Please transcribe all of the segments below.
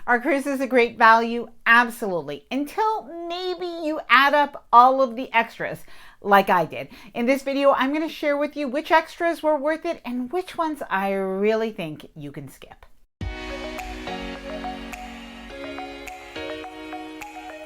Are cruises a great value? Absolutely. Until maybe you add up all of the extras like I did. In this video, I'm going to share with you which extras were worth it and which ones I really think you can skip.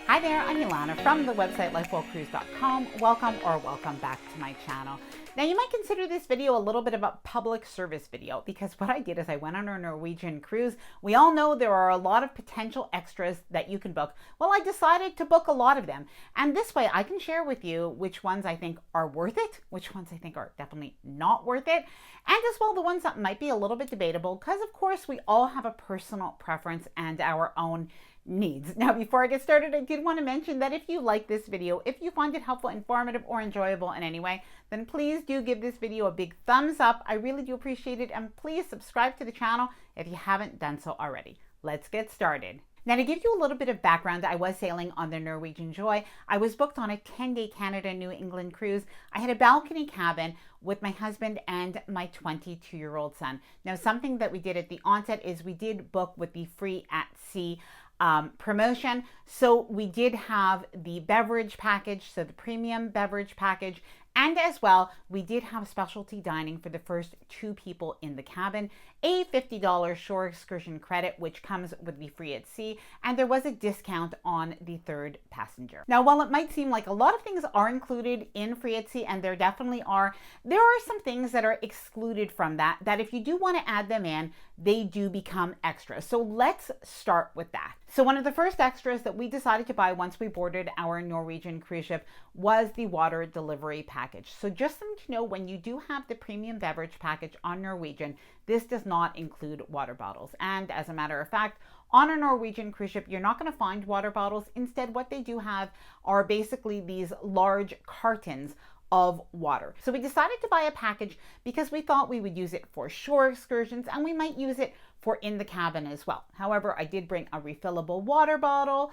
Hi there, I'm Ilana from the website lifewellcruise.com. Welcome back to my channel. Now you might consider this video a little bit of a public service video because what I did is I went on a Norwegian cruise. We all know there are a lot of potential extras that you can book. Well, I decided to book a lot of them. And this way I can share with you which ones I think are worth it, which ones I think are definitely not worth it, and as well the ones that might be a little bit debatable because of course we all have a personal preference and our own needs. Now, before I get started, I did want to mention that if you like this video, if you find it helpful, informative, or enjoyable in any way, then please do give this video a big thumbs up. I really do appreciate it. And please subscribe to the channel if you haven't done so already. Let's get started. Now, to give you a little bit of background, I was sailing on the Norwegian Joy. I was booked on a 10-day Canada-New England cruise. I had a balcony cabin with my husband and my 22-year-old son. Now, something that we did at the onset is we did book with the free at sea promotion. So we did have the beverage package, so the premium beverage package, and as well, we did have specialty dining for the first 2 people in the cabin, a $50 shore excursion credit, which comes with the free at sea, and there was a discount on the 3rd passenger. Now, while it might seem like a lot of things are included in free at sea, and there definitely are, there are some things that are excluded from that if you do want to add them in, they do become extra. So let's start with that. So one of the first extras that we decided to buy once we boarded our Norwegian cruise ship was the water delivery package. So just something to know, when you do have the premium beverage package on Norwegian, this does not include water bottles. And as a matter of fact, on a Norwegian cruise ship, you're not going to find water bottles. Instead, what they do have are basically these large cartons of water. So we decided to buy a package because we thought we would use it for shore excursions and we might use it for in the cabin as well. However, I did bring a refillable water bottle.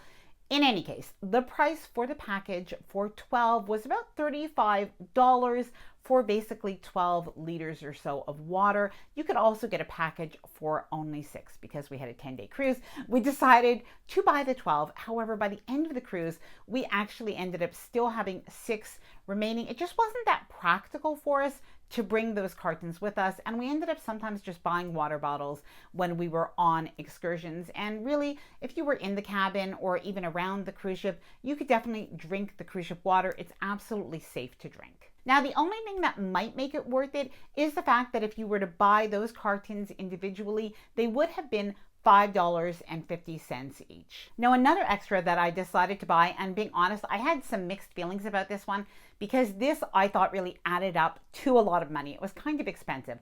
In any case, the price for the package for 12 was about $35 for basically 12 liters or so of water. You could also get a package for only 6 because we had a 10-day cruise. We decided to buy the 12. However, by the end of the cruise, we actually ended up still having 6 remaining. It just wasn't that practical for us to bring those cartons with us, and we ended up sometimes just buying water bottles when we were on excursions. And really, if you were in the cabin or even around the cruise ship, you could definitely drink the cruise ship water. It's absolutely safe to drink. Now, the only thing that might make it worth it is the fact that if you were to buy those cartons individually, they would have been $5.50 each. Now, another extra that I decided to buy, and being honest, I had some mixed feelings about this one because this I thought really added up to a lot of money. It was kind of expensive,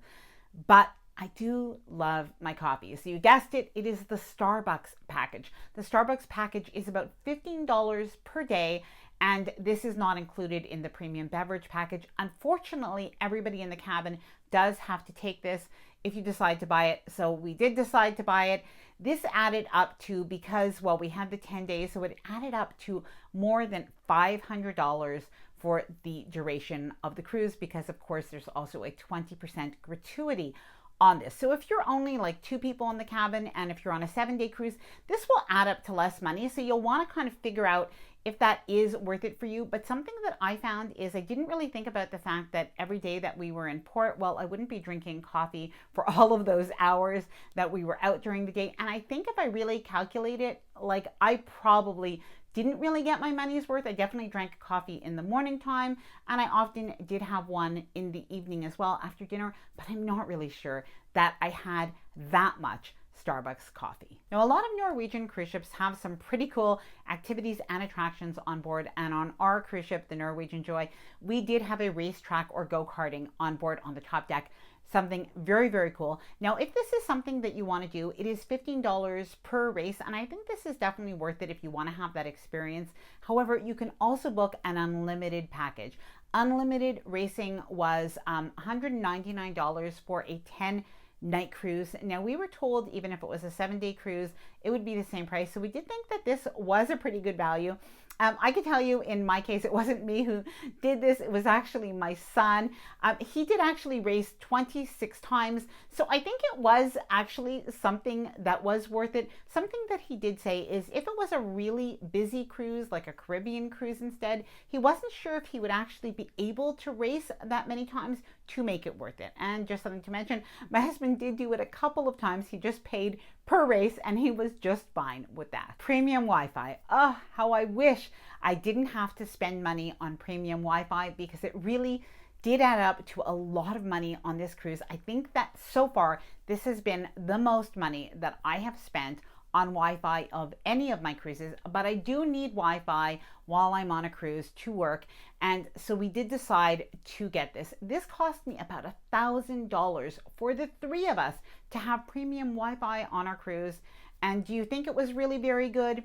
but I do love my coffee. So you guessed it, it is the Starbucks package. The Starbucks package is about $15 per day, and this is not included in the premium beverage package. Unfortunately, everybody in the cabin does have to take this if you decide to buy it. So we did decide to buy it. This added up to, because, well, we had the 10 days, so it added up to more than $500 for the duration of the cruise, because of course there's also a 20% gratuity on this. So if you're only like 2 people in the cabin and if you're on a 7-day cruise, this will add up to less money. So you'll want to kind of figure out if that is worth it for you. But something that I found is I didn't really think about the fact that every day that we were in port, well, I wouldn't be drinking coffee for all of those hours that we were out during the day. And I think if I really calculate it, like I probably didn't really get my money's worth. I definitely drank coffee in the morning time, and I often did have one in the evening as well after dinner, but I'm not really sure that I had that much Starbucks coffee. Now, a lot of Norwegian cruise ships have some pretty cool activities and attractions on board, and on our cruise ship, the Norwegian Joy, we did have a racetrack or go-karting on board on the top deck. Something very, very cool. Now, if this is something that you want to do, it is $15 per race, and I think this is definitely worth it if you want to have that experience. However, you can also book an unlimited package. Unlimited racing was $199 for a 10-night cruise. Now, we were told even if it was a 7-day cruise, it would be the same price. So we did think that this was a pretty good value. I can tell you in my case, it wasn't me who did this. It was actually my son. He did actually race 26 times. So I think it was actually something that was worth it. Something that he did say is if it was a really busy cruise, like a Caribbean cruise instead, he wasn't sure if he would actually be able to race that many times to make it worth it. And just something to mention, my husband did do it a couple of times. He just paid per race and he was just fine with that. Premium Wi-Fi. Oh, how I wish I didn't have to spend money on premium Wi-Fi, because it really did add up to a lot of money on this cruise. I think that so far this has been the most money that I have spent on Wi-Fi of any of my cruises, but I do need Wi-Fi while I'm on a cruise to work, and so we did decide to get this. This cost me about $1,000 for the three of us to have premium Wi-Fi on our cruise. And do you think it was really very good?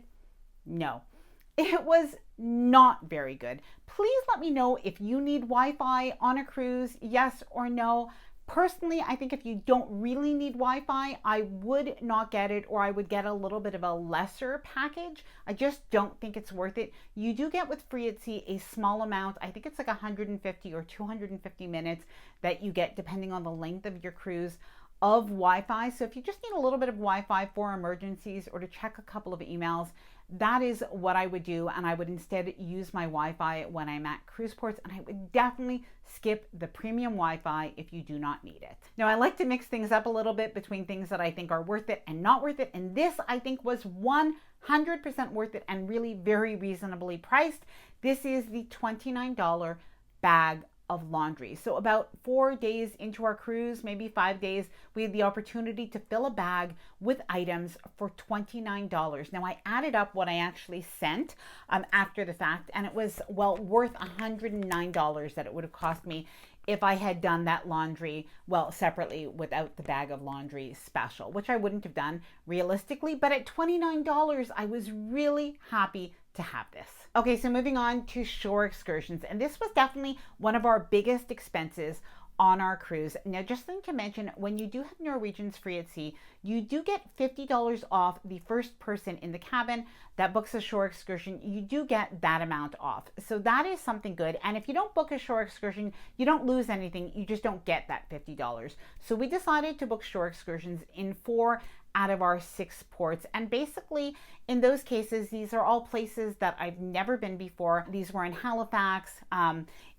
No, it was not very good. Please let me know if you need Wi-Fi on a cruise, yes or no. Personally, I think if you don't really need Wi-Fi, I would not get it, or I would get a little bit of a lesser package. I just don't think it's worth it. You do get with Free at Sea a small amount. I think it's like 150 or 250 minutes that you get depending on the length of your cruise of Wi-Fi. So if you just need a little bit of Wi-Fi for emergencies or to check a couple of emails, that is what I would do. And I would instead use my Wi-Fi when I'm at cruise ports, and I would definitely skip the premium Wi-Fi if you do not need it. Now, I like to mix things up a little bit between things that I think are worth it and not worth it. And this, I think, was 100% worth it and really very reasonably priced. This is the $29 bag of laundry. So about 4 days into our cruise, maybe 5 days, we had the opportunity to fill a bag with items for $29. Now, I added up what I actually sent after the fact, and it was, well, worth $109 that it would have cost me if I had done that laundry, well, separately without the bag of laundry special, which I wouldn't have done realistically. But at $29, I was really happy to have this. Okay, so moving on to shore excursions. And this was definitely one of our biggest expenses on our cruise. Now, just something to mention, when you do have Norwegian's Free at Sea, you do get $50 off the first person in the cabin that books a shore excursion. You do get that amount off. So that is something good. And if you don't book a shore excursion, you don't lose anything. You just don't get that $50. So we decided to book shore excursions in 4 out of our 6 ports. And basically, in those cases, these are all places that I've never been before. These were in Halifax,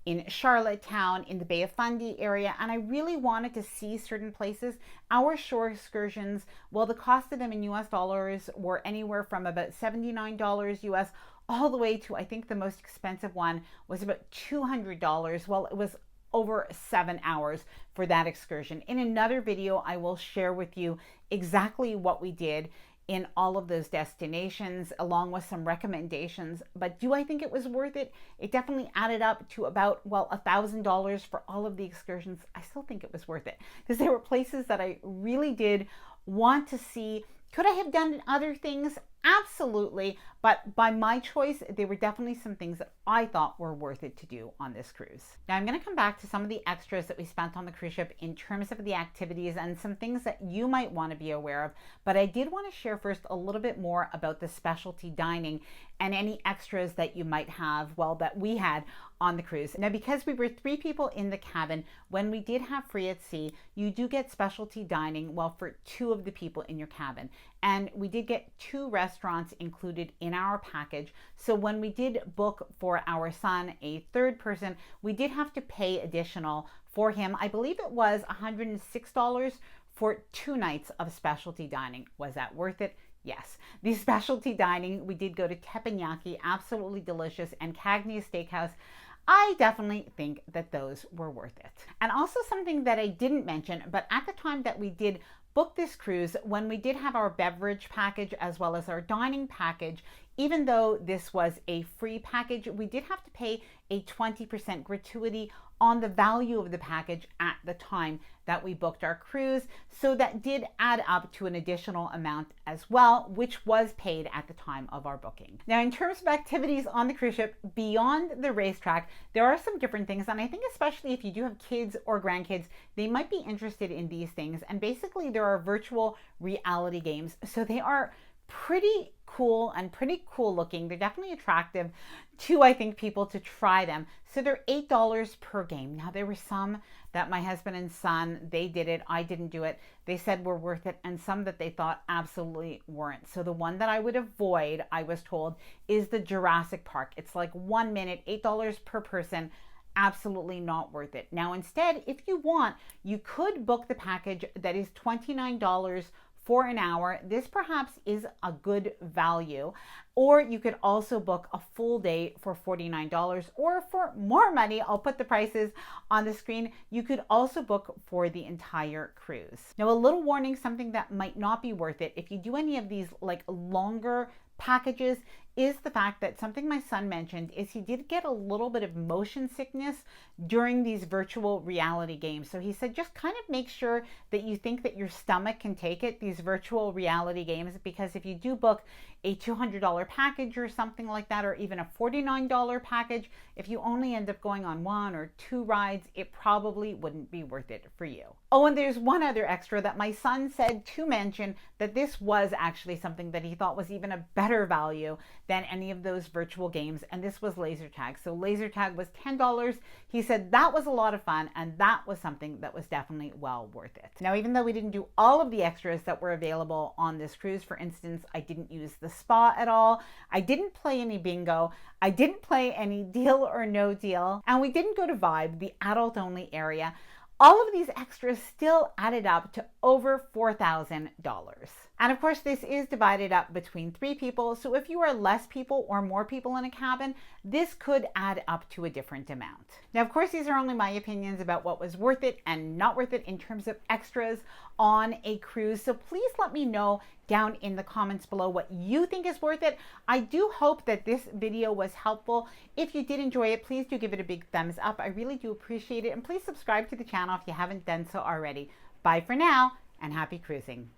in Charlottetown, in the Bay of Fundy area, and I really wanted to see certain places. Our shore excursions, well, the cost of them in US dollars were anywhere from about $79 US all the way to, I think the most expensive one was about $200. Well, it was over 7 hours for that excursion. In another video, I will share with you exactly what we did in all of those destinations, along with some recommendations. But do I think it was worth it? It definitely added up to about, well, $1,000 for all of the excursions. I still think it was worth it because there were places that I really did want to see. Could I have done other things? Absolutely. But by my choice, there were definitely some things that I thought were worth it to do on this cruise. Now, I'm going to come back to some of the extras that we spent on the cruise ship in terms of the activities and some things that you might want to be aware of. But I did want to share first a little bit more about the specialty dining and any extras that you might have, well, that we had on the cruise. Now, because we were 3 people in the cabin, when we did have Free at Sea, you do get specialty dining, well, for 2 of the people in your cabin. And we did get 2 restaurants included in our package. So when we did book for our son, a 3rd person, we did have to pay additional for him. I believe it was $106 for 2 nights of specialty dining. Was that worth it? Yes. The specialty dining, we did go to Teppanyaki, absolutely delicious, and Cagney Steakhouse. I definitely think that those were worth it. And also something that I didn't mention, but at the time that we did book this cruise, when we did have our beverage package as well as our dining package, even though this was a free package, we did have to pay a 20% gratuity on the value of the package at the time that we booked our cruise. So that did add up to an additional amount as well, which was paid at the time of our booking. Now, in terms of activities on the cruise ship, beyond the racetrack, there are some different things. And I think especially if you do have kids or grandkids, they might be interested in these things. And basically there are virtual reality games. So they are pretty cool and pretty cool looking. They're definitely attractive to, I think, people to try them. So they're $8 per game. Now, there were some that my husband and son, they did it. I didn't do it. They said were worth it, and some that they thought absolutely weren't. So the one that I would avoid, I was told, is the Jurassic Park. It's like 1 minute, $8 per person. Absolutely not worth it. Now, instead, if you want, you could book the package that is $29 for an hour. This perhaps is a good value. Or you could also book a full day for $49, or for more money, I'll put the prices on the screen, you could also book for the entire cruise. Now, a little warning, something that might not be worth it if you do any of these like longer packages, is the fact that something my son mentioned is he did get a little bit of motion sickness during these virtual reality games. So he said, just kind of make sure that you think that your stomach can take it, these virtual reality games, because if you do book a $200 package or something like that, or even a $49 package, if you only end up going on 1 or 2 rides, it probably wouldn't be worth it for you. Oh, and there's one other extra that my son said to mention, that this was actually something that he thought was even a better value than any of those virtual games, and this was laser tag. So laser tag was $10. He said that was a lot of fun, and that was something that was definitely well worth it. Now, even though we didn't do all of the extras that were available on this cruise, for instance, I didn't use the spa at all, I didn't play any bingo, I didn't play any deal or no deal, and we didn't go to Vibe, the adult only area, all of these extras still added up to over $4,000. And of course, this is divided up between 3 people. So if you are less people or more people in a cabin, this could add up to a different amount. Now, of course, these are only my opinions about what was worth it and not worth it in terms of extras on a cruise. So please let me know down in the comments below what you think is worth it. I do hope that this video was helpful. If you did enjoy it, please do give it a big thumbs up. I really do appreciate it. And please subscribe to the channel if you haven't done so already. Bye for now, and happy cruising.